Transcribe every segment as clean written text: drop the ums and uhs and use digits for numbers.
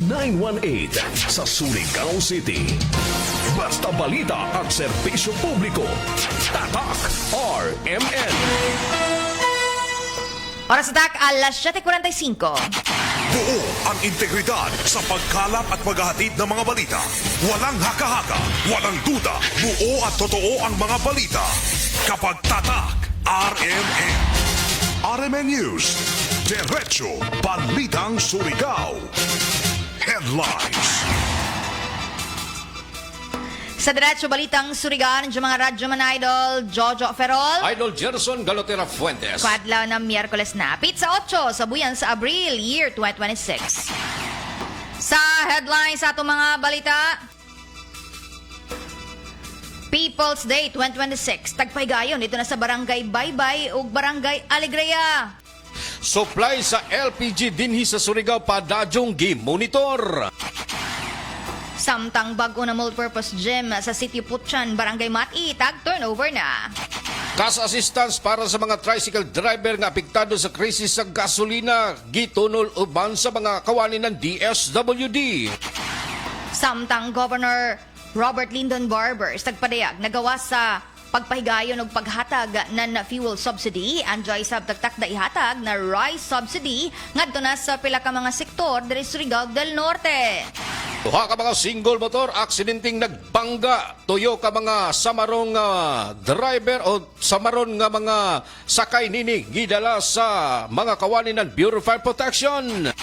918 sa Surigao City. Basta balita at serbisyo publiko. Tatak RMN. Oras sa tak, alas 7:45. Buo ang integridad sa pagkalap at paghahatid ng mga balita. Walang haka-haka, walang duda, buo at totoo ang mga balita. Kapag tatak, RMN. RMN News. Diretso Balitang Surigao. Headlines. Sa Diretso Balitang Surigao, ng mga radyo man idol, Jojo Ferrol. Idol Gerson Galotera Fuentes. Kwadlaw ng Miyerkules na. Pizza 8 sa buyan sa Abril, year 2026. Sa headlines sa itong mga balita, People's Day 2026. Tagpaygayon dito na sa Barangay Baybay ug Barangay Alegria. Supply sa LPG dinhi sa Surigao padadyong gi-monitor. Samtang bago na multipurpose gym sa Sitio Putyan, Barangay Mati, tag turnover na. Cash assistance para sa mga tricycle driver nga apektado sa krisis sa gasolina, gitunol uban sa mga kawani ng DSWD. Samtang Governor Robert Lyndon Barbers tagpadayag nagawa sa pagpahigayon og paghatag ng fuel subsidy, anjoy sab tagtak da ihatag na rice subsidy ngadto na sa pila ka mga sektor diri sa Surigao del Norte. Duha ka mga single motor aksidenteng nagbangga, tuyo ka mga samarong driver o samaron nga mga sakay nini gidala sa mga kawani ng Bureau of Fire Protection.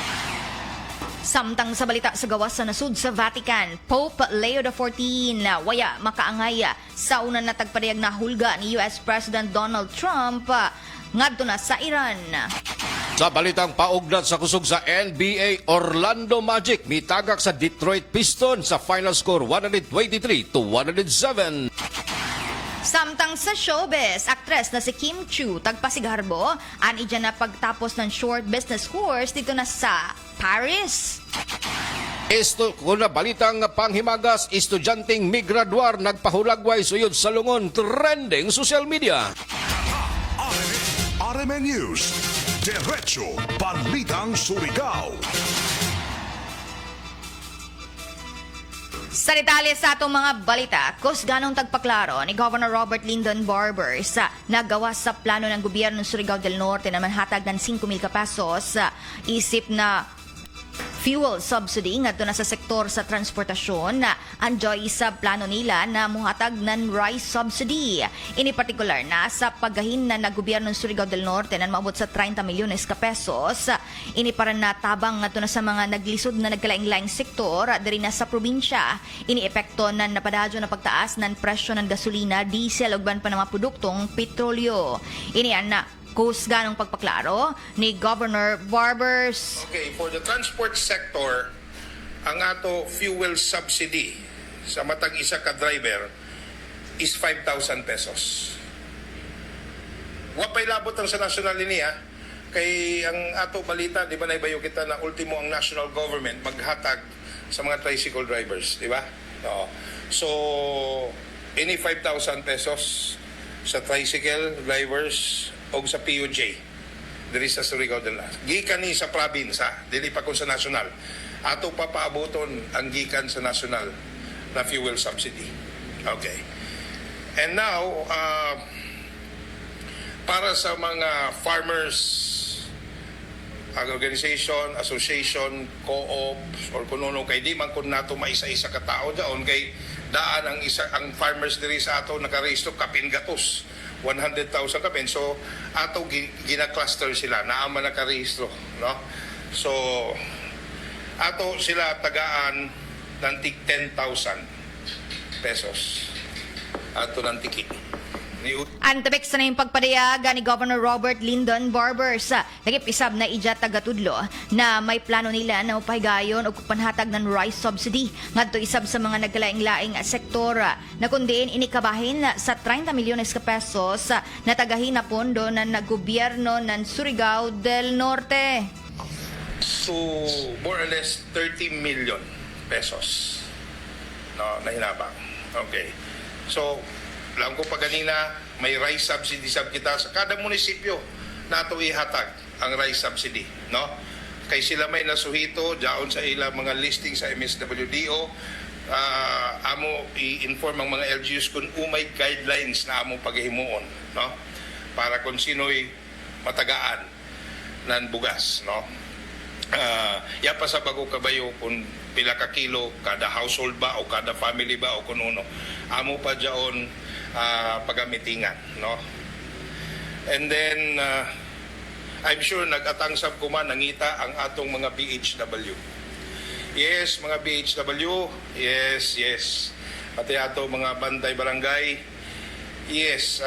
Samtang sa balita sa gawas sa nasud sa Vatican, Pope Leo XIV waya makaangay sa una na tagpadayag na hulga ni US President Donald Trump ngadto na sa Iran. Sa balitang paugnat sa kusog sa NBA, Orlando Magic mitagak sa Detroit Pistons sa final score 123-107. Samtang sa showbiz, aktres na si Kim Chiu tagpasigarbo, ani dyan na pagtapos ng short business course dito na sa Paris. Esto kung na balitang panghimagas, estudyanteng migraduar nagpahulagway suyod sa lungon trending social media. RMN News. Diretso Balitang Surigao. Sa detalye sa atong mga balita, kusganong tagpaklaro ni Governor Robert Lyndon Barbers nagawa sa plano ng gobyerno ng Surigao del Norte na manhatag ng 5,000 pesos isip na fuel subsidy ngadto na sa sektor sa transportasyon. Anjoy sa plano nila na muhatag ng rice subsidy. Ini particular na sa paggahin na gobyerno ng Surigao del Norte na maabot sa 30 milyones ka pesos. Ini para natabang ngadto na sa mga naglisod na nagkalaing-laing sektor diri na sa probinsya. Ini epekto na napadadyo na pagtaas ng presyo ng gasolina, diesel ug ban pa ng mga produktong petrolyo. Ini ana kusganong pagpaklaro ni Governor Barbers. Okay, for the transport sector, ang ato fuel subsidy sa matag isa ka driver is 5,000 pesos. Wapay labot ang sa national linya, kay ang ato balita, di ba naibayo kita na ultimo ang national government maghatag sa mga tricycle drivers, di ba? No. So, ini 5,000 pesos sa tricycle drivers o sa PUJ diri sa Surigao del Norte. Gikan ni sa probinsya, dili pa ko sa national. Ato papaaboton ang gikan sa national na fuel subsidy. Okay. And now, para sa mga farmers organization, association, co-op, or kununo kay di man kun nato maisa-isa ka tao daon kay daan ang farmers diri sa ato nakarehistro kapin gatos 100,000 kapin. So ato gina-cluster sila naama nakarehistro, no? So ato sila tagaan ng tig 10,000 pesos ato ng tiki. Antabek sa na yung pagpadayag ni Governor Robert Lyndon Barbers. Nagipisab na ija tagatudlo na may plano nila na upahigayon o panhatag ng rice subsidy ngadto isab sa mga nagkalaing-laing sektor na kundiin inikabahin sa 30 milyones ka pesos na tagahin na pondo ng gobyerno ng Surigao del Norte. So more or less 30 million pesos no, na hinabang. Okay. So alam ko pa ganina, may rice subsidy sab kita sa kada munisipyo na ito ihatag ang rice subsidy, no? kay sila may nasuhito diaon sa ilang mga listing sa MSWDO. Amo i-inform ang mga LGUs kung umay guidelines na amo paghimuon, no, para kung sino'y matagaan nan bugas, no. Ya pa sa bago kabayo kung pila ka kilo kada household ba o kada family ba o kung uno, amo pa diaon pagamitingan, no. And then I'm sure nag-atang sab kuman nangita ang atong mga BHW. Yes, mga BHW. Yes. Pati ato mga bantay barangay. Yes,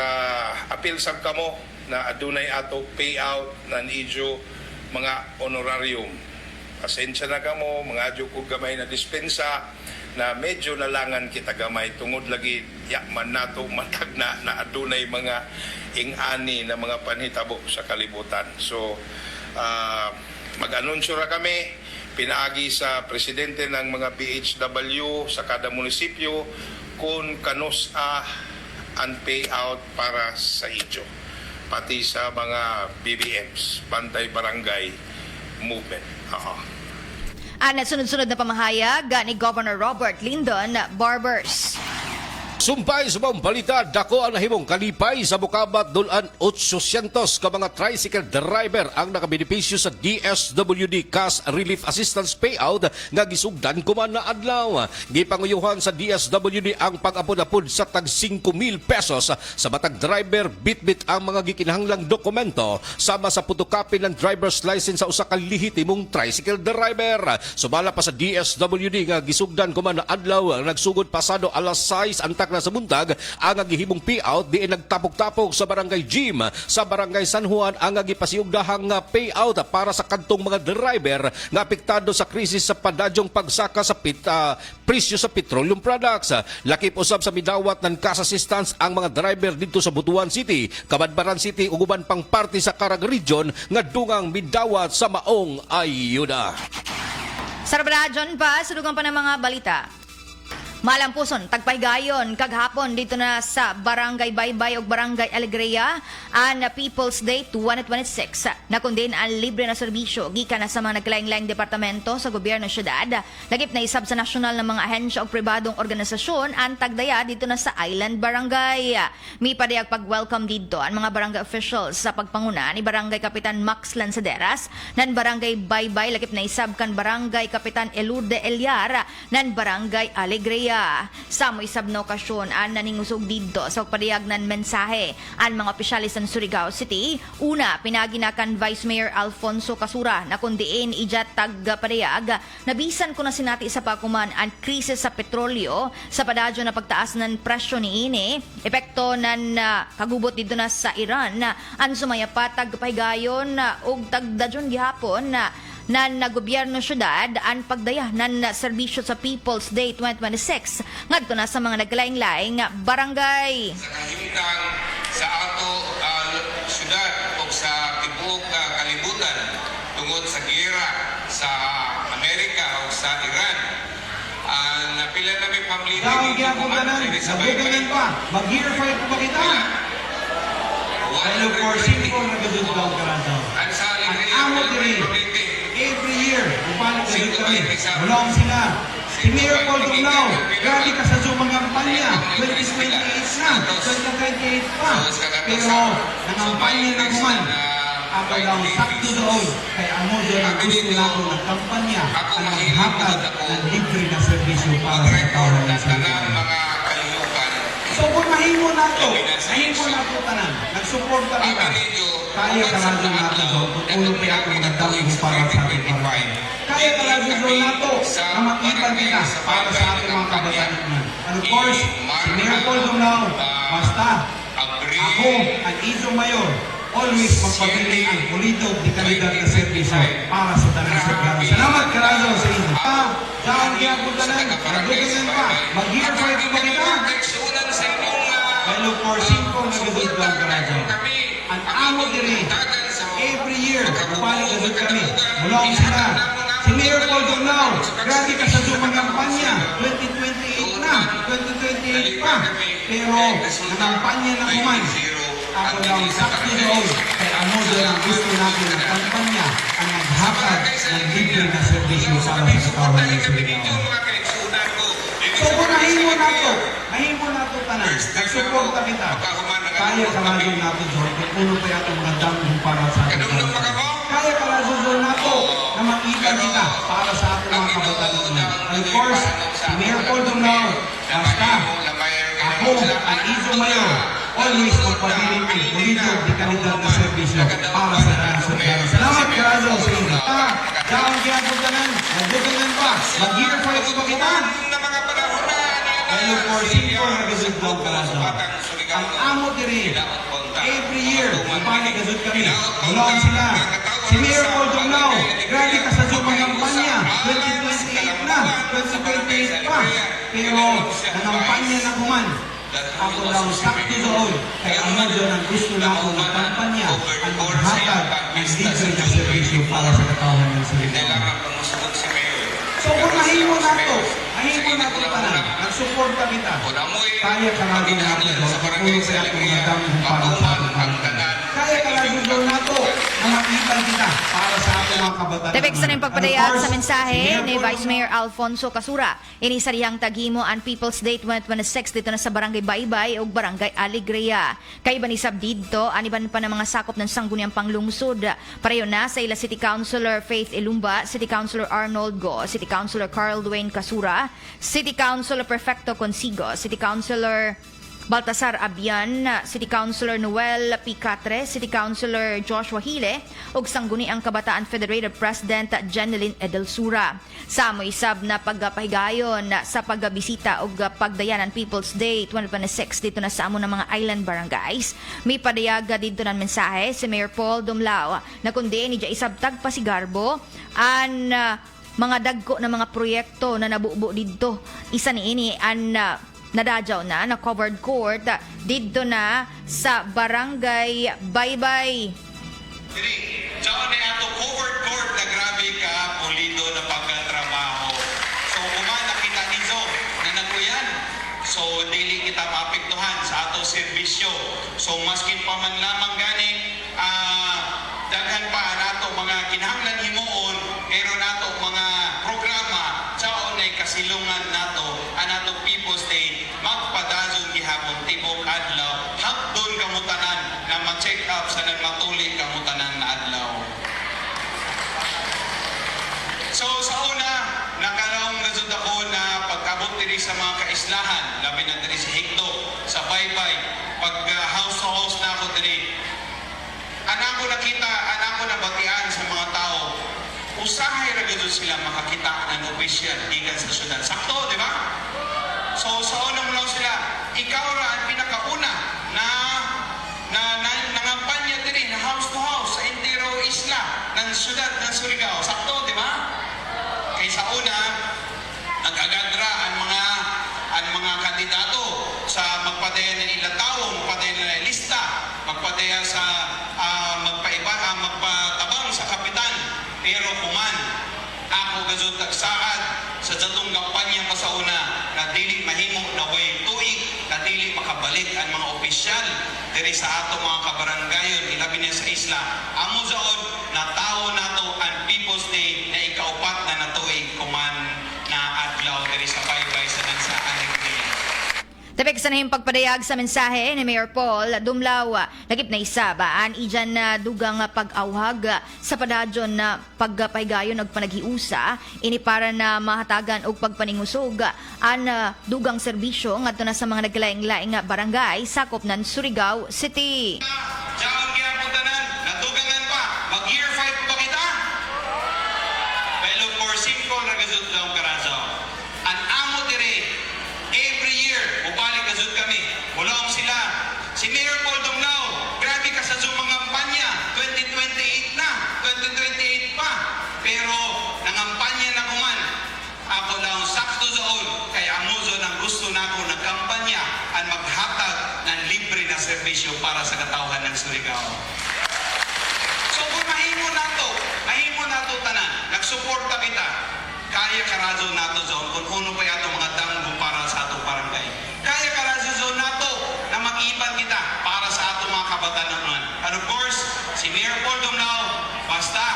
apil sab kamo na adunay ato payout nan idyo mga honorarium. Pasensya na kamo, mga adyo ko gamay na dispensa na medyo nalangan kita gamay tungod lagi yakman nato matag na adunay mga ing-ani na mga panhitabo sa kalibutan. So, mag-anunsyo ra kami, pinaagi sa presidente ng mga BHW sa kada munisipyo kung kanus ang payout para sa idyo. Pati sa mga BBMs, Bantay Barangay Movement. At sunod-sunod na pamahayag ni Governor Robert Lyndon Barbers. Sumpay sa mga balita, dako ang nahimong kalipay sa Bukabat dulan 800 ka mga tricycle driver ang nakabenepisyo sa DSWD Cash Relief Assistance Payout nga gisugdan kuman na adlaw. Gipanguyuhan sa DSWD ang pag-apod-apod sa tag 5,000 pesos sa matag driver bitbit ang mga gikinahanglang dokumento sama sa photocopy ng driver's license sa usa ka lehitimong tricycle driver. Sumala pa sa DSWD nga gisugdan kuman na adlaw nagsugod pasado alas 6 ang na sa buntag ang gihimong payout di nagtapok-tapok sa barangay Gym sa barangay San Juan ang gipasiugdahang payout para sa kantong mga driver nga apektado sa krisis sa padadyong pagsaka sa presyo sa petroleum products. Lakip usab sa midawat ng cash assistance ang mga driver dito sa Butuan City, Kabadbaran City ug uban pang parte sa Carag Region nga dungang midawat sa maong ayuda. Sa Radyon pa, sudugan pa ng mga balita. Malampuson, tagpahigayon, kaghapon dito na sa Barangay Baybay o Barangay Alegria ang People's Day 2026. Nakundin ang libre na serbisyo gikan na sa mga naglaing-laing departamento sa gobyerno syudad. Lagip na isab sa nasyonal ng mga ahensya o pribadong organisasyon ang tagdaya dito na sa Island Barangay. May padayag pag-welcome dito ang mga barangay officials sa pagpanguna ni Barangay Kapitan Max Lanzaderas nan Barangay Baybay, lagip na isab kan Barangay Kapitan Elude Eliar nan Barangay Alegria. Sa mo isab na okasyon ang naningusog dito sa pagpadayag ng mensahe ang mga opisyalis ng Surigao City. Una, pinaginakan Vice Mayor Alfonso Casura na kundiin ijat tagpadayag nabisan ko na sinati sa pakuman ang krisis sa petrolyo sa padadyo na pagtaas ng presyo ni ini epekto ng kagubot dito na sa Iran ang sumayapat tagpahigayon ug tagdadyon gihapon nan gobyerno syudad ang pagdaya nan serbisyo sa People's Day 2026 ngadto na sa mga naglaing-laing barangay. Sa kahimtang sa ato syudad o sa tibuok kalibutan tungod sa giyera sa Amerika o sa Iran. Napila na may pamilya Daw gyapon sa Baybay pa. Mag-year fight pa kita. Hello for simple na gudud daw karanta. Ang amo diri every year, upalik na dito kami, mulong sila. Si Mayor Paul Dumlao, grabe ka sa Zoom mga kampanya, 2028 na, 2028 pa. Pero, nangampanya na kuman, ako daw sakto doon, kaya amo doon ang gusto na ako ng kampanya, ang maghatag ng libre na servisyo para sa kawalan ng Surigao. So kung mahimo na ito, mahimo na ito tanan, nagsuporta kita, kaya talaga natin ito, tutulong kaya ako magandang mo para sa ating kawalan. Kaya talaga ito na ito, na makita kita para sa ating mga kabataan. And of course, si Mayor Paul Dumlao, basta, ako, ang Iso Mayor, always magpapili ang pulido di kalidad na servisyo para sa tanang Surigao. Salamat karazo sa inyo. Saan kaya po tanan, nagdugan pa, mag-year fight pa kita. Hello for simple na gudod lang karazo. Ang amo diri, every year, upalik gudod kami, mulong sila. Si Mayor Paul Dumlao, grabe ka sa Zoom kampanya, 2028 na, 2028 pa. Pero, ang kampanya na kuman, ako daw sakto doon. Kaya ano doon ang gusto natin ng kampanya ang maghatag ng libre na serbisyo para sa katawan ng Surigao. So kung nahimo na to tanan, nagsuporta kita. Kaya kalazon nato doon kung uno pa yato mga damong para sa ating katawan. Kaya kalazon doon nato na makita kita para sa ating mga kabataan. And of course, si Mayor Paul Dumlao, basta ako, ang Iso Mayor, always magpabiling ang polito di kalidad na serbisyo para sa ating Surigao. Salamat kalazon sa inyo. Daon ginagutanan, nagduganan pa, mag-year 5 ba kita? Pero for simple na gazud daw kalazon. Ang amo diri, every year, upani gazud kami, bulaan sila. Si Mayor Paul Dumlao, grabe ka sa Zoom ang kampanya, 2028 na, 2028 pa. Pero, nangampanya na kuman. Ako lang sakti doon, kaya ano doon ang gusto lang ako ng kampanya, ang maghatag ng libre na serbisyo para sa katawan ng Surigao. So kung mahimo na to tanan, nagsuporta kita, kaya ka nga doon natin doon, kung kaya kung nadamong para sa ating kampanya. Kaya ka nga doon nato na makita kita para sa ating mga kabataan. Tepek sa rin pagpadayag sa mensahe ni Vice Mayor Alfonso Casura. Inisarihang taghimo ang People's Day 2026 dito na sa Barangay Baybay o Barangay Alegria. Kay Banisab dito, aniban pa ng mga sakop ng sangguniang panglungsod. Pareho na sa ila City Councilor Faith Ilumba, City Councilor Arnold Go, City Councilor Carl Dwayne Casura, City Councilor Perfecto Consigo, City Councilor Baltasar Abian, City Councilor Noel Picatre, City Councilor Joshua Hile, ug sangguni ang Kabataan Federated President Jeneline Edelsura. Sa moisab na pagpahigayon sa pagbisita ug pagdayanan People's Day 2026 dito na sa amo ng mga island barangays, may padayaga dito ng mensahe si Mayor Paul Dumlao na kundi ni isab tagpasigarbo an mga dagko na mga proyekto na nabubo dito. Isa niini an nadadyaw na covered court dito na sa Barangay Baybay. Diri, diyan na ato covered court na grabe ka pulido na pagkatrabaho. So kuman nakita nizo na naguyan. So dili kita maapektuhan sa ato serbisyo. So maskin pa man lamang gani daghan pa nato mga kinahanglan himuon pero nato mga programa sa unay kasilungan nato anato People's Day magpadazon gihapon tibok adlaw hapdon kamutanan na ma-check up sa nagmatuli kamutanan na adlaw. So sa una nakaraong nasud ako na pagkabot diri sa mga kaislahan labi na diri sa Higdo sa Baybay pag house to house na ako diri anako nakita anako nabatian sa mga tao usahay ra gud sila makakita ng opisyal gikan sa syudad sakto di ba? So sa unang lang sila ikaw ra ang pinakauna na nangampanya diri na house to house sa entero isla ng syudad ng Surigao sakto di ba? Kay sa una nagagadra ang mga kandidato sa magpadaya ng ilang tao, magpadaya ng lista, magpadaya sa magpatabang sa kapitan. Pero kuman, ako gazon tagsaad sa jatong kampanya pa sa una na dili mahimo na way tuig na dili makabalik ang mga opisyal diri sa ato mga kabarangayon ilabi na sa isla. Amo zaon na tao nato ang People's Day na ikaupat na natuig kuman na adlaw diri sa Baybay sa Dansa Alegria. Tepek sa nahing pagpadayag sa mensahe ni Mayor Paul Dumlao, nagip na isa baan ijan na dugang pag-awhag sa padadyon na pagpahigayon ug panaghiusa ini para na mahatagan og pagpaningusog an dugang serbisyo ngadto na sa mga naglaing-laing barangay sakop ng Surigao City. Diyan gyapon tanan, natugangan pa. Mag-year 5 pa kita. Pero for simple na gazud lang karaso. Ang amo dire every year upalik gazud kami. Mulong sila. Si Mayor Paul Dumlao, grabe ka sa Zoom mga kampanya. 2028 na, 2028 pa. Pero nangampanya na kuman. Ako lang sakto doon kay amuzo ng gusto nako ng kampanya ang maghatag ng libre na serbisyo para sa katawhan ng Surigao. So kung mahimo nato tanan, nagsuporta kita, kaya karazo nato zone kung uno pa yato mga danggo para sa ato barangay. Kaya karazo zone nato na mag-iban kita para sa ato mga kabataan. si Mayor Paul Dumlao, basta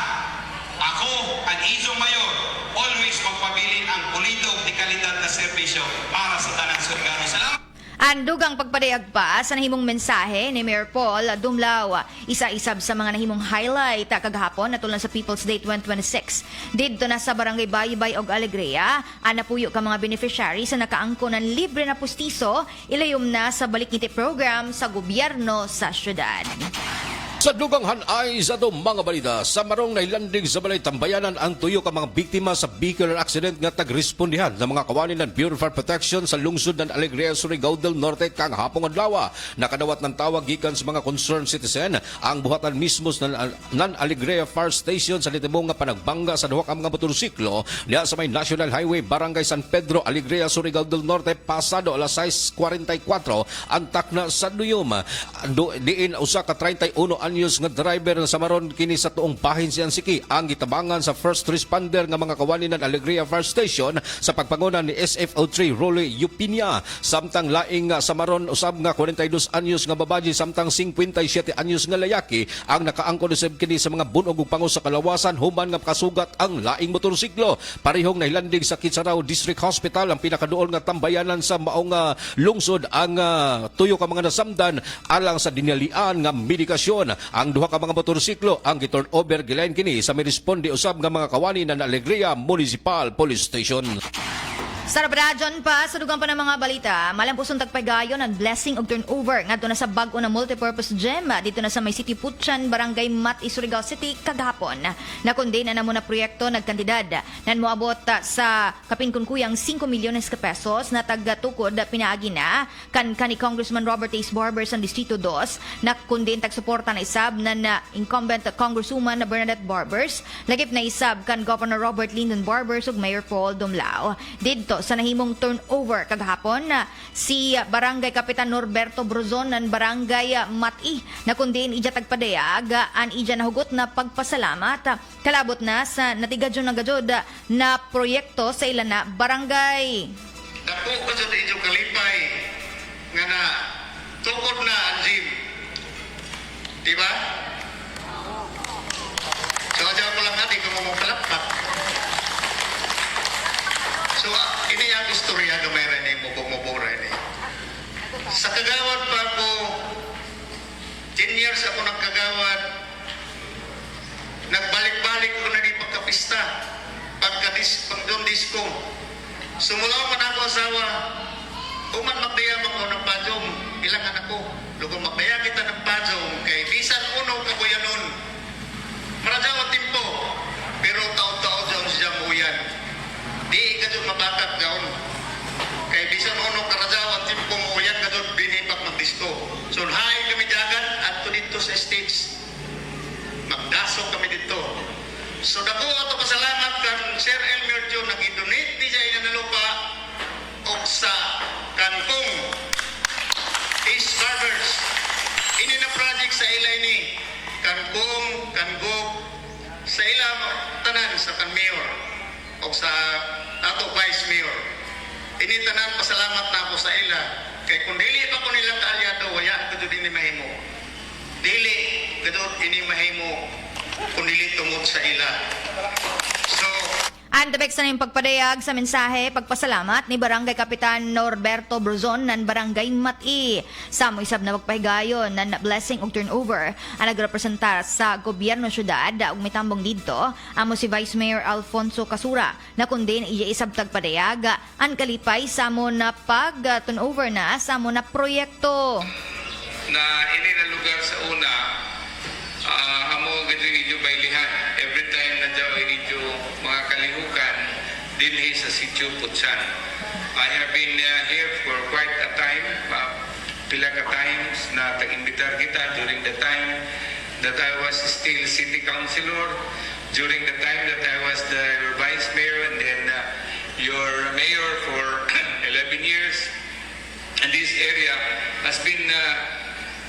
ako at Izong Mayor, always magpabilin ang pulitog di kalidad na serbisyo para sa tanang Surigao. Salamat! Andugang pagpadayag pa sa nahimong mensahe ni Mayor Paul Dumlao, isa-isab sa mga nahimong highlight kagahapon natulad sa People's Day 2026. Didto na sa Barangay Baybay og Alegria, anapuyo ka mga beneficiary sa nakaangko ng libre na pustiso, ilayom na sa Balikngiti program sa gobyerno sa syudad. Sa dugang hanay sa itong mga balita, sa marong nailandig sa balay tambayanan ang tuyo ka mga biktima sa vehicular accident nga tagrespondihan ng mga kawani ng Bureau of Fire Protection sa lungsod ng Alegria, Surigao del Norte kang hapong adlaw. Nakadawat ng tawag gikan sa mga concerned citizen ang buhatan mismo ng Alegria Fire Station sa litibong nga panagbangga sa duha ka mga motorsiklo niya sa may National Highway Barangay San Pedro, Alegria, Surigao del Norte pasado alas 6:44 ang takna sa Duyom. Diin usa ka 31 anyos nga driver sa maron kini sa tuong bahin siyang siki ang gitabangan sa first responder nga mga kawani ng Alegria Fire Station sa pagpangunan ni SFO3 Rolly Yupinia. Samtang laing sa maron usab nga 42 anyos nga babayi samtang 57 anyos nga layaki ang nakaangkon usab kini sa mga bunog ug pango sa kalawasan human nga kasugat ang laing motorsiklo. Parehong nailandig sa Kitsaraw District Hospital ang pinakaduol nga tambayanan sa maong lungsod ang tuyo ka mga nasamdan alang sa dinalian nga medikasyon. Ang duha ka mga motorsiklo ang giturn over gilain kini sa may responde usab nga mga kawani ng Alegria Municipal Police Station. Sa Radyon pa, sa dugang pa ng mga balita, malampusong tagpagayon ang blessing og turnover ngadto na sa bag-o na multipurpose gym dito na sa may City Putchan, Barangay Mati, Surigao City kagahapon. Nakundena na muna proyekto nagkantidad nan moabot sa kapinkunkuyang 5 milyones ka pesos na tagtukod pinaagi na kan ni Congressman Robert Ace Barber sa Distrito 2 nakundin tagsuporta na isab na incumbent Congresswoman Bernadette Barbers lagip na isab kan Governor Robert Lyndon Barbers ug Mayor Paul Dumlao. Didto sa nahimong turnover kagahapon si Barangay Kapitan Norberto Brozon ng Barangay Mati na kundin ija tagpadayag an ija nahugot na pagpasalamat kalabot na sa natigadyon na gajod na proyekto sa ilan na barangay. Dako ko sa inyong kalipay nga na tukod na ang gym. Diba? So, adyan ko lang natin kung mumukalapak. So, ini ang istorya gamay rin eh, mubura rin eh. Sa kagawad pa ako, 10 years ako nagkagawad, nagbalik-balik ko na di pagkapista, pagdon disco. Sumulaw man ako asawa, uman magdayam ako ng pajong, ilangan ako. Lugong magdaya kita ng pajong, kay bisan uno kabuyanon. Marajaw timpo, pero taon-taon dyan siya muyan. Di ka doon mabakat gaon. Kay bisan uno karajaw at timpo muyan ka doon binipak magdisko. So, hay kami dagat at to dito sa stage. Magdasok kami dito. So, dako ato pasalamat kan Sir Elmer John nag-donate di siya na lupa o sa Kangkong Ace Barbers. Ini na project sa ilay ni Kangkong, Kanggog, sa ilang tanan sa Mayor o sa ato Vice Mayor. Ini tanan pasalamat na ako sa ila. Kay kung dili pa ko nilang kaalyado, waya ko din ni mahimo. Dili, kadot ini mahimo kung dili tungod sa ila. So, Andabek sa nang pagpadayag sa mensahe pagpasalamat ni Barangay Kapitan Norberto Brozon ng Barangay Mati. Sa isab na magpahigayon ng blessing og turnover ang nagrepresentar sa gobyerno syudad ug mitambong didto amo si Vice Mayor Alfonso Casura na kundin iya isab tagpadayag ang kalipay sa mo na pag turnover na sa mo na proyekto. na ini na lugar sa una, amo gadyo baylihan. Every time na daw inidyo mga kalihukan dinhi sa Sitio Putsan. I have been here for quite a time, pila ka times na tag-imbitar kita during the time that I was still city councilor, during the time that I was the vice mayor and then your mayor for 11 years. And this area has been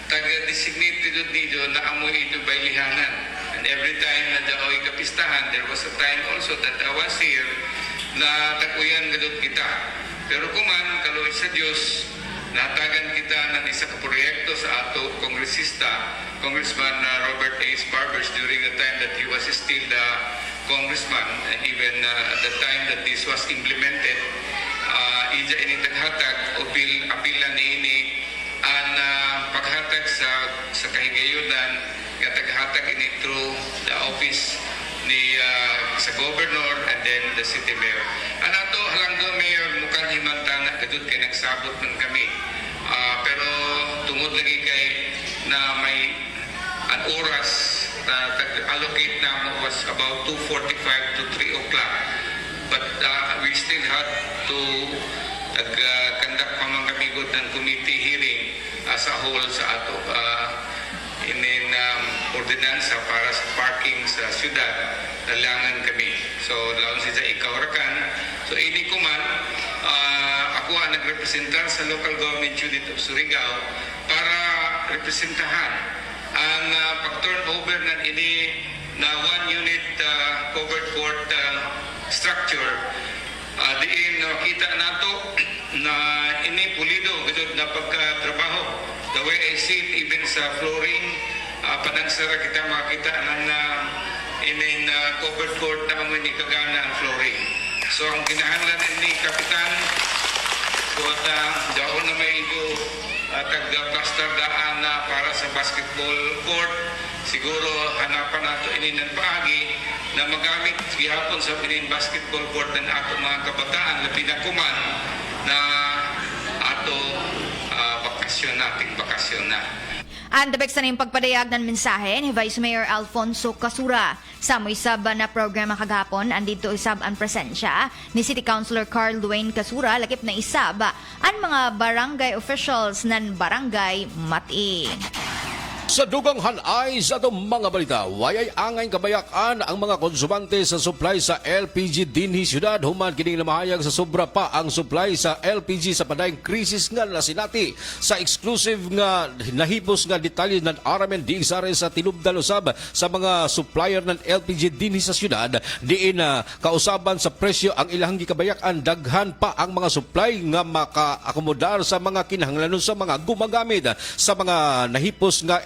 taga-designated dito na amoy ito baylihanan. And every time na daoy kapistahan, there was a time also that I was here na takuyan gadot kita. Pero kuman, kaluoy sa Diyos, natagan kita ng isa ka proyekto sa ato kongresista, Congressman Robert A. Barbers, during the time that he was still the congressman, and even at the time that this was implemented, ija ini taghatag o apilan niini ang paghatag sa kahigayunan nga taghatag ini through the office ni sa governor and then the city mayor. Ato halanggo mayor mukhang himantana kadud kay nagsabot man kami. Pero tungod lagi kay na may an oras na allocate na mo was about 2:45 to 3 o'clock. But we still had to conduct pa man kami gud ng committee hearing sa whole sa ato ordinansa para sa parking sa syudad, dalangan kami. So, laon siya ikaw rakan. So, ini ko man, ako ang nagrepresentar sa local government unit of Surigao para representahan ang pag-turnover ng ini na one unit covered court structure. Diin nakita nato na ini pulido gudod na pagkatrabaho. The way I see it, even sa flooring, panagsara kita makita ng in covered court na amoy ni kagana ang flooring. So ang kinahanglan ni Kapitan, so at daon na may igo tag-plaster daan na para sa basketball court, siguro hanapan nato ini ng paagi na magamit gihapon sa pinin basketball court ng ato mga kabataan, labi na kuman na ato bakasyon na. Andabek sa niyong pagpadayag ng mensahe ni Vice Mayor Alfonso Casura. Sa mo isab na programa kagapon, andito isab ang presensya ni City Councilor Carl Dwayne Casura, lakip na isab ang mga barangay officials ng Barangay Mati. Sa dugang hanay sa itong mga balita, wayay angay kabayakan ang mga konsumante sa supply sa LPG dinhi syudad. Human kining namahayag sa sobra pa ang supply sa LPG sa padayong krisis nga nasinati. Sa exclusive nga nahipos nga detalye ng Aramen Digsare sa tinubdal usab sa mga supplier ng LPG dinhi sa syudad, diin kausaban sa presyo ang ilang gikabayakan, daghan pa ang mga supply nga makaakomodar sa mga kinahanglanon sa mga gumagamit. Sa mga nahipos nga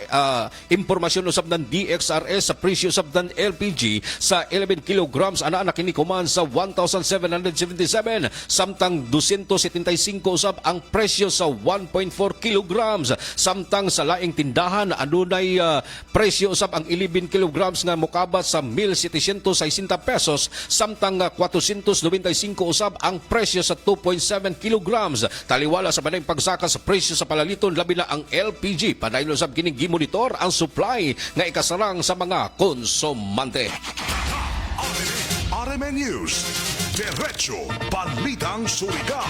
impormasyon usab ng DXRS sa presyo usab ng LPG sa 11 kilograms ana kini kuman sa 1,777, samtang 275 usab ang presyo sa 1.4 kilograms, samtang sa laing tindahan adunay presyo usab ang 11 kilograms nga mokabat sa 1,760 pesos, samtang 495 usab ang presyo sa 2.7 kilograms. Taliwala sa banayng pagsaka sa presyo sa palaliton, labi na ang LPG, padayon usab kining gimonitor ang supply nga ikasarang sa mga konsumante. RMN News, Diretso Balitang Surigao.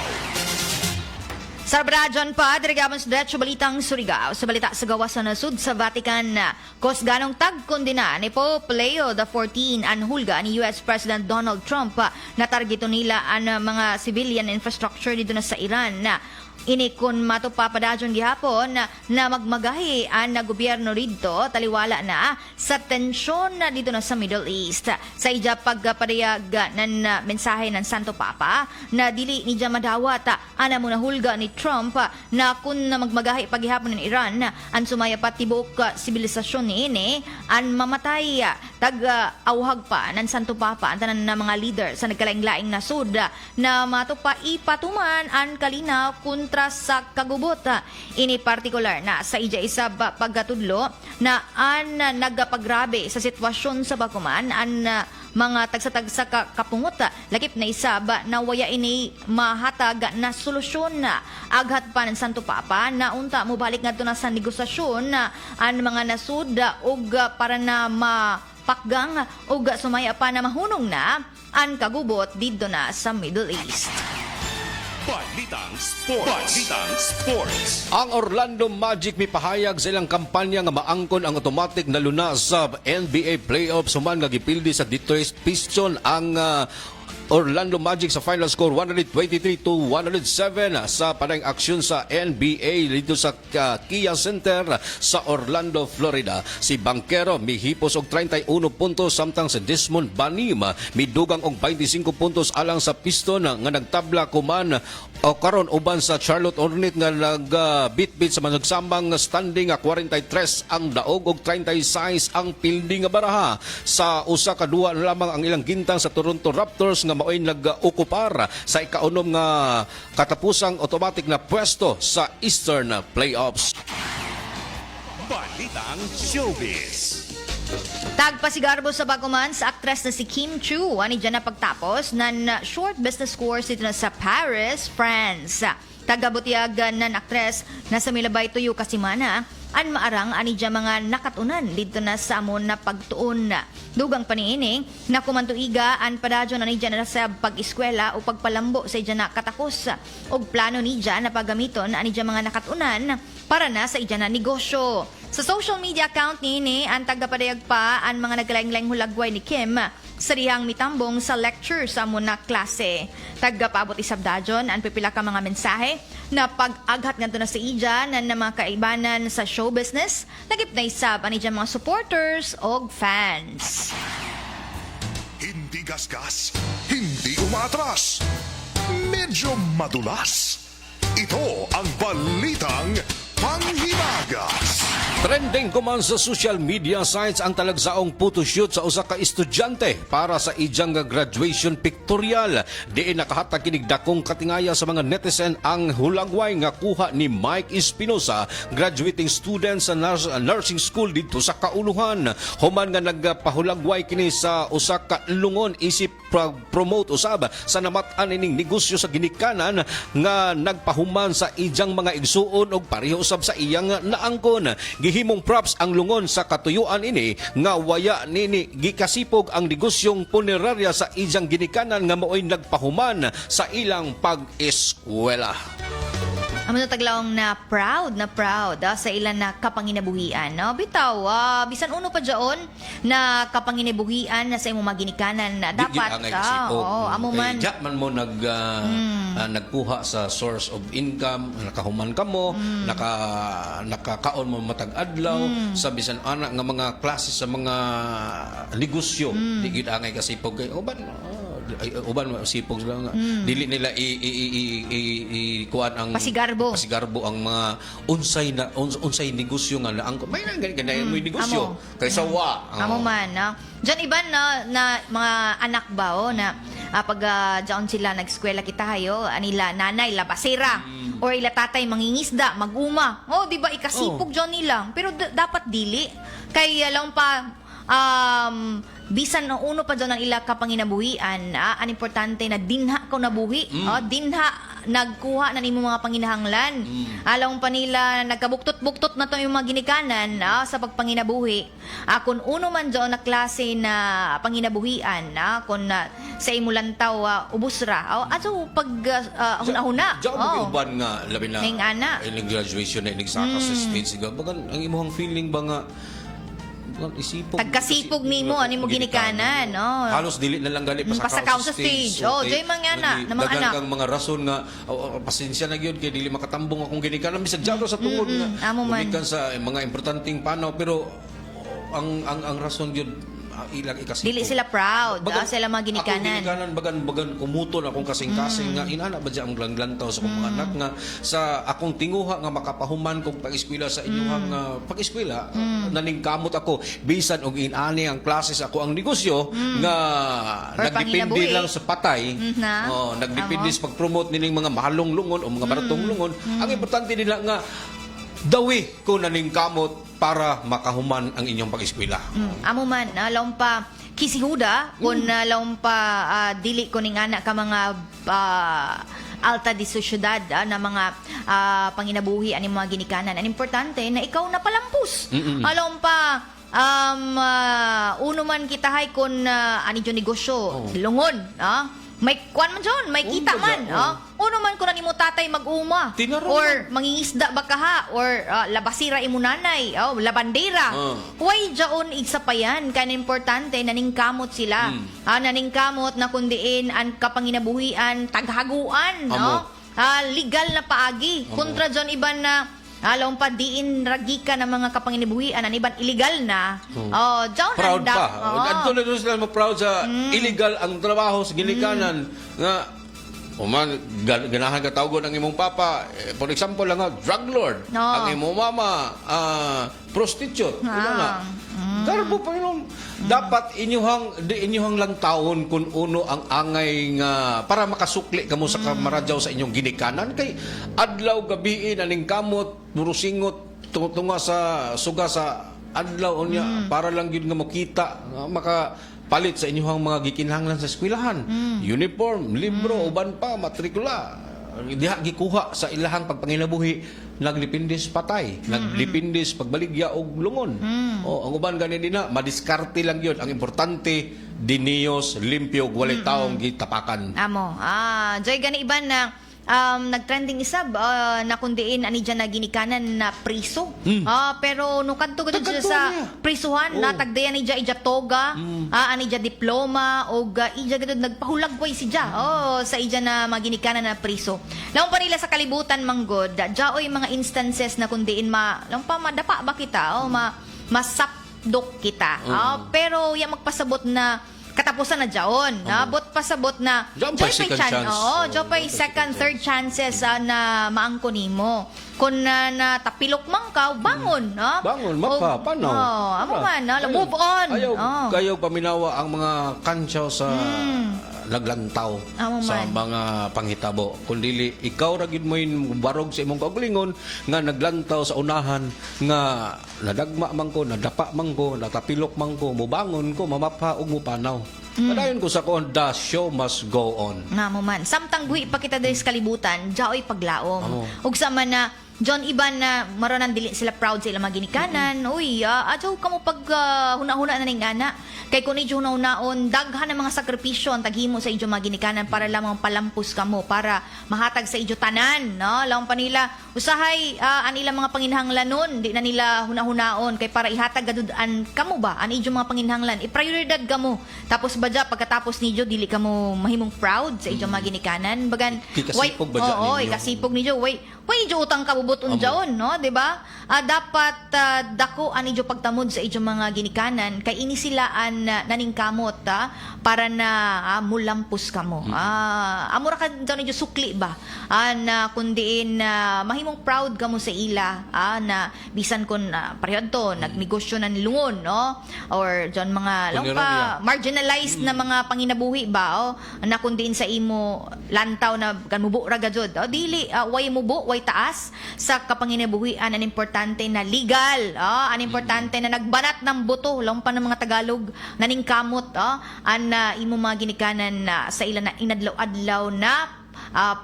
Sa Bradyon pa, dirigabon sa Diretso Balitang Surigao. Sa balita sa gawa sa nasud sa Vatican, kusganong tagkondena ni Pope Leo XIV ang hulga ni US President Donald Trump na targeto nila ang mga civilian infrastructure dito na sa Iran. Ini kun matupapadadyon gihapon na magmagahi ang gobyerno dito, taliwala na sa tensyon na dito na sa Middle East. Sa ija pagpadayag ng mensahe ng Santo Papa na dili ni dya madawat ana muna hulga ni Trump na kun magmagahi paghihapon ng Iran ang sumayapat tibuok sibilisasyon niini ang mamatay tag-awhag pa ng Santo Papa ang tanan na mga leader sa nagkalaing-laing nasud na matupa ipatuman ang kalinaw kontra sa kagubot. Ini partikular na sa ija isab pagkatudlo na an nagapagrabe sa sitwasyon sa Bakuman an mga tagsa-tagsa kapungot, lakip na isab na waya ini mahatag na solusyon. Aghat pa ng Santo Papa na unta mo balik nga na sa negosasyon ang mga nasud og para na mapakgang og sumaya pa na mahunong na ang kagubot dito na sa Middle East. Balitang Sports. Ang Orlando Magic mipahayag sa ilang kampanya nga maangkon ang automatic na lunas sa NBA playoffs human nga gipildi sa Detroit Pistons ang Orlando Magic sa final score 123-107 sa padang aksyon sa NBA dito sa Kia Center sa Orlando, Florida. Si Banquero mihipos og 31 puntos, samtang si Desmond Banim midugang og 25 puntos alang sa Piston nga nagtabla kuman O karon uban sa Charlotte Hornet nga nagbitbit sa managsambang standing nga 43 ang daog ug 36 ang pildi nga baraha. Sa usa ka duwa na lamang ang ilang gintang sa Toronto Raptors nga maoy nag-okupar sa ikaunom nga katapusang automatic na pwesto sa Eastern Playoffs. Balitang Showbiz. Tagpasigarbo sa baguman sa aktres na si Kim Chu. Ani dyan na pagtapos ng short business course dito na sa Paris, France. Tagabutiag ng aktres na sa milabay tuyo kasimana an maarang ani dyan mga nakatunan dito na sa amon na pagtuon. Dugang paniining na kumantuiga an padadyon ani dyan na sa pag-eskwela o pagpalambo sa dyan na katakos. O plano ni dyan na paggamiton ani dyan mga nakatunan para na sa dyan na negosyo. Sa social media account ni ang tagapadayag pa ang mga naglaing-laing hulagway ni Kim sa rihang mitambong sa lecture sa muna klase. Tagapaabot isabdadyon ang pipila ka mga mensahe na pag-aghat nga na sa ija na mga kaibanan sa show business, nagip na isab ani dyan mga supporters o fans. Hindi gasgas, hindi umatras, medyo madulas. Ito ang Balitang Panghimagas. Trending kuman sa social media sites ang talagsaong photoshoot sa usa ka estudyante para sa ijang graduation pictorial. Diin nakahatag kinig dakong katingaya sa mga netizen ang hulagway nga kuha ni Mike Espinosa, graduating student sa nursing school dito sa Kauluhan. Human nga nagpahulagway kini sa usa ka lungon isip promote usab sa namatan ining negosyo sa ginikanan nga nagpahuman sa ijang mga igsuon og pareho usab sa iyang naangkon. Gihimong props ang lungon sa katuyuan ini nga waya nini gikasipog ang negosyong punerarya sa ijang ginikanan nga maoy nagpahuman sa ilang pag-eskwela. Amo taglawong na proud sa ilan na kapanginabuhian. No? Bitaw, bisan uno pa dyan na kapanginabuhian na sa imong maginikanan na dapat. Amo man. Kaya man mo nagpuha sa source of income, nakahuman ka mo, nakakaon mo matag adlaw, sa bisan anak nga mga klase sa mga negosyo. Di gid angay kasipog kay uban sipog sila nga dili nila kuan ang pasigarbo ang mga unsay negosyo nga ang may ganay mo negosyo kaysa wa amo man no diyan iban na mga anak ba na pag diyan sila nag-eskwela kita hayo anila nanay labasera or ila tatay mangingisda maguma di ba ikasipog diyan nila pero dapat dili kay lang pa bisan uno pa dyan ang ila kapanginabuhian, ang importante na dinha ko nabuhi, dinha nagkuha na nimo mga panginahanglan. Alam pa nila nagkabuktot-buktot na to yung mga ginikanan sa pagpanginabuhi. Kung uno man dyan na klase na panginabuhian, kung sa imulantaw ubos ra, ato pag huna-huna. Diyan mo uban nga, labi na, nag-graduation na, nagsaka sa stage, bagan ang imuhang feeling ba nga, tagkasipog nimo ani mo ginikanan no halos dili na lang gali pasakaw sa stage jay mangana na mga anak daghang mga rason nga pasensya na gyud kay dili makatambong akong ginikanan bisag jaro sa tungod nga gumikan sa mga importanteng panaw pero ang rason gyud ilang ikasipog. Dili sila proud sila mga ginikanan. Ako ginikanan bagan akong kasing-kasing nga inana ba diya ang langlantaw sa akong mga anak nga sa akong tinguha nga makapahuman kong pag-eskwela sa inyong pag-eskwela naningkamot ako bisan og inani ang klase sa ako ang negosyo nga nagdepende lang sa patay. Nagdepende sa pag-promote nining mga mahalong lungon o mga baratong lungon. Ang importante nila nga dawi ko naningkamot para makahuman ang inyong pag-eskwela. Amo man, alam pa kisihuda, kung alam pa dili ko ning anak ka mga alta di sosyedad na mga panginabuhi ani mga ginikanan. Ang importante na ikaw napalampus. Alam pa uno man kitahay kun ani jo negosyo, lungon, may kwan man dyan, may kita man. Uno man kung nimo tatay mag-uma. Or mangingisda bakaha. Or labasira imo nanay. Labandera. Huwag dyan isa pa yan. Kaya importante, naningkamot sila. Naningkamot na kundiin ang kapanginabuhian, taghaguan. Legal na paagi. Kontra dyan iban na alam pa diin ragika ng mga kapanginabuhian ang iban illegal na. Proud pa. Adto na sila mo proud sa illegal ang trabaho sa ginikanan nga Uman, ganahan ka tawgon ang imong papa. For example lang nga, drug lord. No. Ang imong mama, prostitute. Ila na. Garbo, Panginoon. Dapat inyuhang lang taon kung uno ang angay nga para makasukli kamo sa kamaradyaw sa inyong ginikanan. Kay adlaw gabi aning kamot, murusingot, tunga sa suga sa adlaw unya para lang yun nga makita, makapalit sa inyong mga gikinahanglan sa eskwelahan. Uniform, libro, uban pa, matrikula. Diha gikuha sa ilahang pagpanginabuhi, naglipindis patay, naglipindis pagbaligya og lungon. O ang uban gani dinha, madiskarte lang yun. Ang importante diniyos limpyo walay taong gitapakan. Amo. Joy gani iban na nagtrending isa na kundiin ani dyan na ginikanan na priso. Pero nung kadto gud Tagkadto sa niya. prisuhan, natagdayan ni dya ija toga, ani dya diploma, o ija gud nagpahulag boy si dya sa ija na mga ginikanan na priso. Laon pa nila sa kalibutan manggod, dya oy mga instances na kundiin laon pa madapa ba kita, masapdok kita. Pero yung magpasabot na katapusan na dyaon. Abot pasabot na Diyan pa second chance. Diyan pa second, third chances na maangko nimo. Kung natapilok man ka, bangon. Bangon, mapapanaw. Amo man, move on. Ayaw paminawa ang mga kansyaw sa naglantaw Amo sa man. mga panghitabo. Kundili, ikaw ragid mo yung barog sa imong kaugalingon nga naglantaw sa unahan nga nadagma man ko, nadapa man ko, natapilok man ko, mubangon ko, mamapha ug mupanaw. Padayon ko sa kon, the show must go on. Nga mo man. Samtang buhi pa kita dahil sa kalibutan, dyaoy paglaom. Amo. Ug sama na, John Iban na maronan dili sila proud sa ilang mga ginikanan. Uy, adyaw ka mo pag huna-huna na ning ana. Kay kung idyo huna-hunaon, daghan ng mga sakripisyo ang taghimo sa idyo mga ginikanan para lamang palampos ka mo, para mahatag sa idyo tanan. No? Laong pa nila, usahay an ilang mga panginhanglanon, di na nila huna-hunaon. Kay para ihatag gadudan kamo ba, an idyo mga panginhanglan, iprioridad ka mo. Tapos ba dya, pagkatapos nidyo, dili ka mo mahimong proud sa idyo mga ginikanan. Bagan, Kikasipog ba dyan oo, ninyo? ikasipog nidyo, way idyo utang kabubuton dyaon, no? Diba? Dapat dako an idyo pagtamod sa idyo mga ginikanan, kay ini sila an naningkamot para na mulampos ka mo. Amura ka dyan idyo sukli ba? Na kundiin mahimong proud ka mo sa ila, na bisan kun parehon to, nagnegosyo na nilungon, no? Or dyan mga lang pa, marginalized na mga panginabuhi ba? Na kundiin sa imo lantaw na kanmubo ragajod. Dili, way mubo, way taas sa kapanginabuhian, an importante na legal, an importante na nagbanat ng buto, lang pa ng mga Tagalog, naningkamot, an imo mga ginikanan sa ilan na inadlaw-adlaw na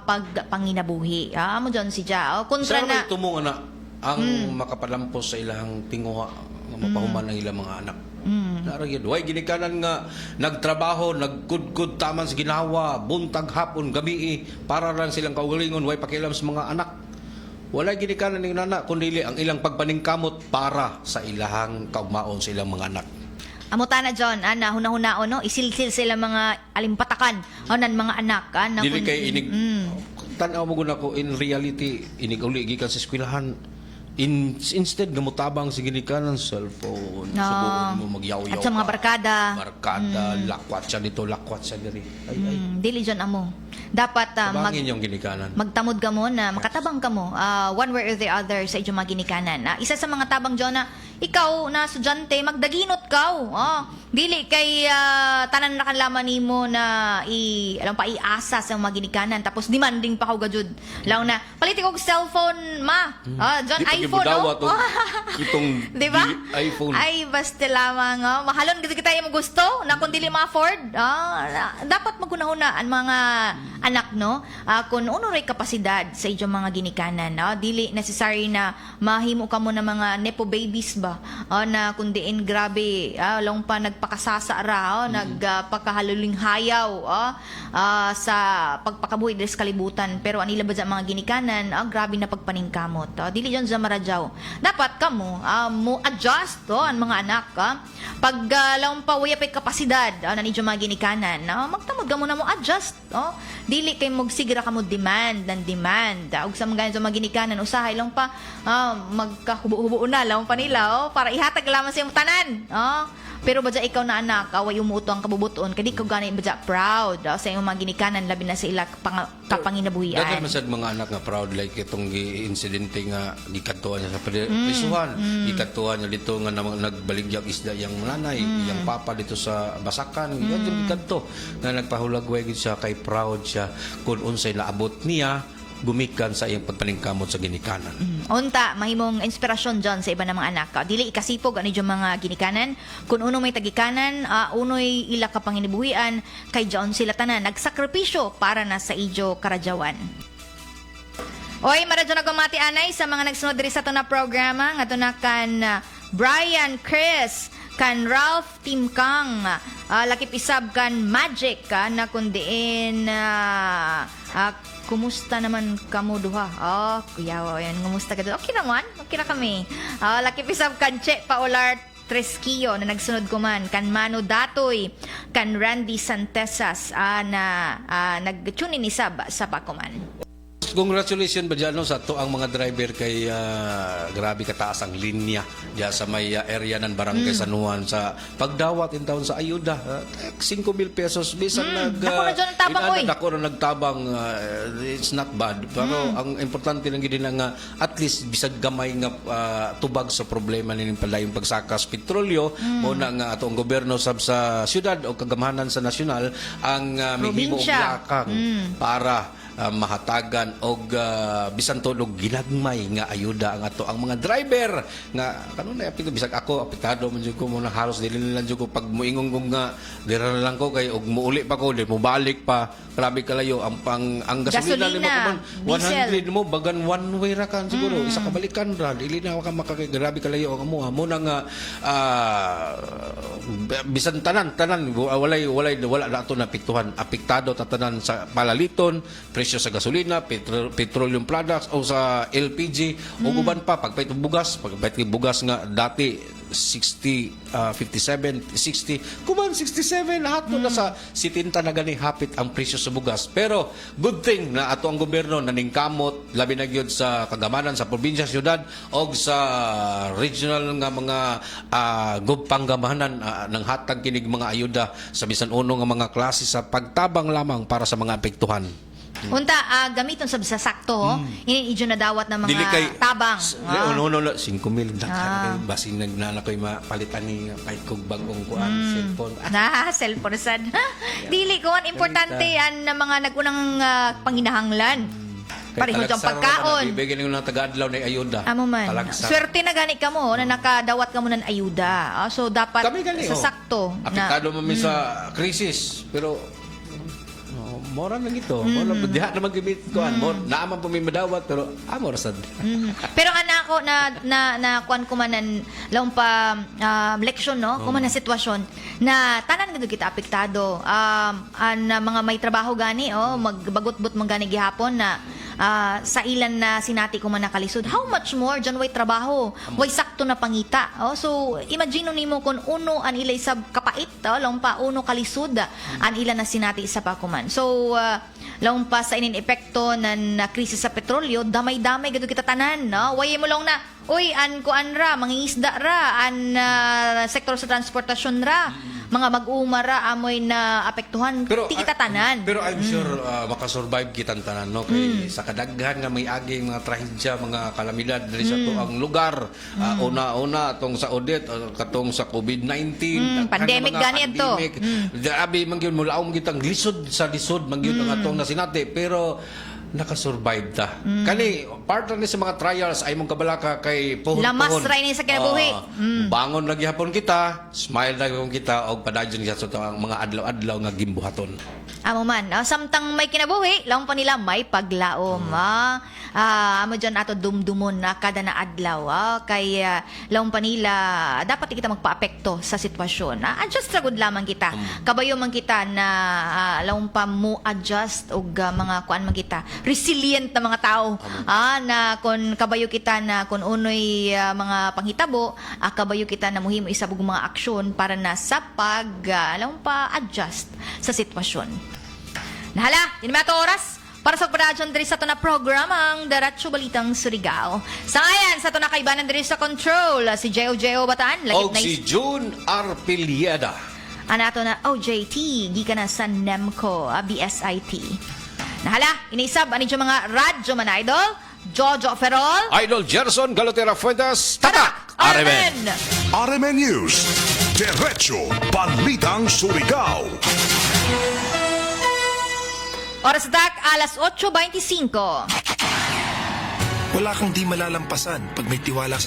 pagpanginabuhi. Mo dyan si Ja. Kontra Saan na, may tumong anak ang makapalampos sa ilang tinguha nga mapahuman ang ilang mga anak? Naragid. Way ginikanan nga nagtrabaho, nagkudkud taman sa ginawa, buntag hapon, gabi para lang silang kaugalingon, way pakialam sa mga anak. Wala ginikanan ng anak, kundi ang ilang pagpaningkamot para sa ilahang kaugmaon sa ilang mga anak. amutana John, na huna-hunaon, no? Isilsil sila mga alimpatakan, nan mga anak, na Dili kay inig tanaw mo guna ko in reality inig uli gikan sa eskwelahan. Instead nga mutabang sa ginikanan cellphone, sa buong mo magyaw-yaw at sa mga barkada. lakwat siya dito, lakwat siya diri. Ay. Dili John amo. Dapat Tabangin yung ginikanan. magtamod ka mo na makatabang ka mo one way or the other sa inyong mga ginikanan. Isa sa mga tabang John na ikaw na estudyante magdaginot ka. Dili kay tanan na kanlaman nimo na iasa sa mga ginikanan tapos demanding pa ka gajud. Law na paliti og cellphone ma. John Di pa iPhone gibudawa no. to. Itong Di ba? iPhone. Ay, basta lamang. Mahalon kita yung gusto na kung dili ma-afford. Dapat magunahuna ang mga anak, no? Kung ano ray kapasidad sa inyong mga ginikanan. Dili necessary na mahimo ka mo na mga nepo babies ba? Na kung diin grabe, long pa nagpakasasara, nagpakahaluling hayaw sa pagpakabuhi sa kalibutan. Pero anila ba dyan mga ginikanan, grabe na pagpaningkamot. Dili dyan sa maradyaw. Dapat ka mo adjust ang mga anak. Pag lang pa waya pa'y kapasidad na nidyo mga ginikanan, magtamod ka mo na mo adjust. Dili kay magsigira ka mo demand ng demand. Ug sa mga ginikanan, usahay lang pa magkahubo-hubo na lang pa nila para ihatag lamang sa iyong tanan. Pero badya ikaw na anak, away umuto ang kabubuton, kadi ko gani badya proud sa imong mga ginikanan labi na sa ila kapanginabuhian. Dagan masad mga anak nga proud like itong insidente nga gikadtuan niya sa prisuhan. Gikadtuan niya dito nga nagbaligyag isda yang nanay, yang papa dito sa Basakan. Yan yung gikadto nga nagpahulagway gid siya kay proud siya kung unsay naabot niya gumikan sa iyang pagpaningkamot sa ginikanan. Unta, mahimong inspirasyon dyan sa iba ng mga anak. Dili ikasipog ano yung mga ginikanan. Kung uno may tagikanan, uno'y ila kapanginibuhian, kay John sila tanan nagsakripisyo para na sa ijo karadyawan. Oy, maradyo nagmamati anay sa mga nagsunod diri sa ito na programa. Nga ito na kan Brian Chris, kan Ralph Timkang, lakip isab kan Magic, na kundiin kumusta naman kamo duha? Kuya, yan, kumusta ka doon? Okay naman, okay na kami. Lakip isab kan Che Paular Tresquillo na nagsunod ko man, kan Mano Datoy, kan Randy Santesas na nag-tune in isab sa Pakuman. Congratulations ba dyan sa to ang mga driver kay grabe kataas ang linya diya sa may area ng Barangay San Juan sa pagdawat in taon sa ayuda 5,000 pesos bisan Dako na dyan ang tabang, oy. Dako na nagtabang it's not bad pero ang importante lang gid nga at least bisag gamay nga tubag sa problema ning palayong pagsakas petrolyo mo na nga atong gobyerno sab sa syudad o kagamahanan sa nasyonal ang mihimo og Probinsya. lakang para mahatagan og bisan tulog ginagmay nga ayuda ang ato ang mga driver nga kanunay apito bisag ako apektado man jud ko mo na halos dili na lang jud ko pag moingon ko nga dira na lang ko kay og muuli pa ko di mo balik pa grabe kalayo ang gasolina limo ko diesel. 100 mo bagan one way ra kan siguro isa ka balikan ra dili na ka makakay grabe kalayo ang amo na nga bisan tanan wala na ato na apektuhan apektado ta tanan sa palaliton presyo sa gasolina, petroleum products o sa LPG o uban pa pagpait bugas nga dati 60 57 60 kuman 67 lahat mo na sa 70 na gani hapit ang presyo sa bugas pero good thing na ato ang gobyerno naningkamot labi na gyud sa kagamanan sa probinsya syudad og sa regional nga mga panggamahanan ng hatag kinig mga ayuda sa bisan uno nga mga klase sa pagtabang lamang para sa mga apektuhan. Unta, gamiton sa sakto, iniidyo na dawat ng mga tabang. No, 5,000 basin nagnana ko'y mapalitan ni kahit kong bagong kuan, cellphone. Cellphone sad. Dili ko, importante yan na mga nagunang panginahanglan. Pareho dyan pagkaon. Bibigyan nyo ng taga-adlaw na ayuda. Amo man. Swerte na gani ka mo na nakadawat ka mo ng ayuda. So, dapat sa sakto. Apektado mo sa krisis. Pero mora lang ito. Mora diha naman gimit ko naaman po may madawat pero mora sad. Pero anako na kuan ko manan laong pa leksyon no, kuman na sitwasyon na tanan gid kita apektado. Na mga may trabaho gani magbagot-but man gani gihapon na sa ilan na sinati ko man nakalisod. How much more dyan way trabaho, way sakto na pangita. So imagine nimo kung uno an ilay sa kapait, laong pa uno kalisod an ilan na sinati sa pakuman. So laong pa sa inin epekto ng krisis sa petrolyo, damay-damay gado kita tanan, no? Way mo lang na, uy, an kuan ra, mangingisda ra, an sektor sa transportasyon ra. Mga mag-umara amoy na apektuhan ti kita tanan. Pero I'm sure makasurvive kitang tanan no kay sa kadaghan nga may aging mga trahedya, mga kalamidad diri sa tuang lugar. Una atong sa audit katong sa COVID-19, pandemic gani adto. Abi man gyud mulaom gitang lisod man gyud ang atong nasinati pero nakasurvive ta. Kani part ni sa mga trials ay mong kabalaka kay pohon. Lamas ra ni sa kinabuhi. Bangon lagi hapon kita, smile lagi kita og padadyon kita sa ang mga adlaw-adlaw nga gimbuhaton. Amo man, samtang may kinabuhi, laong pa nila may paglaom. Amo dyan ato dumdumon na kada na adlaw. Kay laong pa nila, dapat kita magpa-apekto sa sitwasyon. Adjust ra gud lamang kita. Kabayo man kita na laong pa mo adjust og mga kuan man kita. Resilient na mga tao. Na kung kabayo kita na kung unoy mga panghitabo, kabayo kita na muhimo isabog mga aksyon para na sa laong pa adjust sa sitwasyon. Nahala, yun mga oras. Para sa operasyon diri sa ito na programang Diretso Balitang Surigao. Sa ngayon, sa ito na kaibanan diri sa control, si J.O. Bataan, O lagip na si June Arpiliada. anato na OJT, gikan na sa NEMCO, BSIT. Nahala, inisab, ani yung mga radyo man idol, Jojo Ferrol, Idol Gerson Galotera Fuentes. Tatak! Aremen! RMN News. Diretso Balitang Surigao. Oras atak, alas 8:25. Wala kang di malalampasan pag may tiwala sa